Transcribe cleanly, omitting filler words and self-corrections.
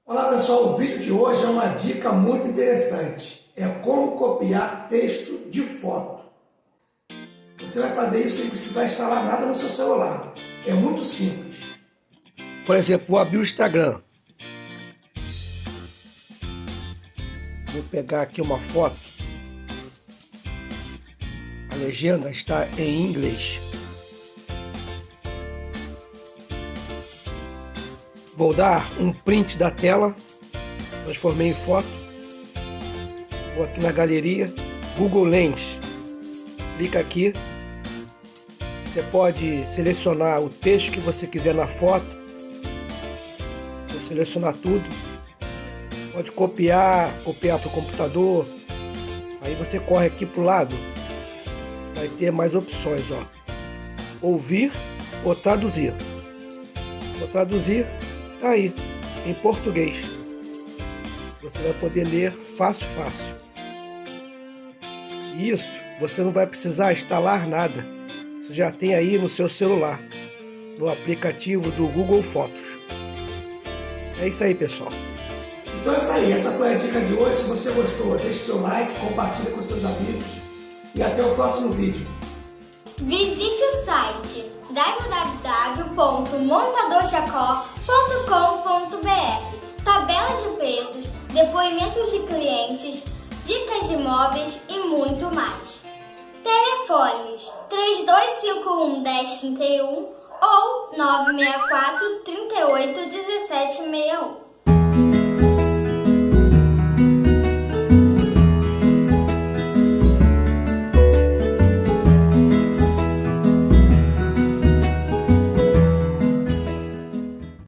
Olá pessoal, o vídeo de hoje é uma dica muito interessante. É como copiar texto de foto. Você vai fazer isso sem precisar instalar nada no seu celular. É muito simples. Por exemplo, vou abrir o Instagram. Vou pegar aqui uma foto. A legenda está em inglês. Vou dar um print da tela, transformei em foto. Vou aqui na galeria, Google Lens. Clica aqui. Você pode selecionar o texto que você quiser na foto. Vou selecionar tudo. Pode copiar para o computador. Aí você corre aqui para o lado. Vai ter mais opções, ó. Ouvir ou traduzir. Vou traduzir. Tá aí, em português. Você vai poder ler fácil. Isso, você não vai precisar instalar nada. Você já tem aí no seu celular, no aplicativo do Google Fotos. É isso aí, pessoal. Então é isso aí, essa foi a dica de hoje. Se você gostou, deixe seu like, compartilhe com seus amigos e até o próximo vídeo. Visite o site www.montadorjacó.com.br. Tabela de preços, depoimentos de clientes, dicas de móveis e muito mais. Telefones 3251 1031 ou 964 38 17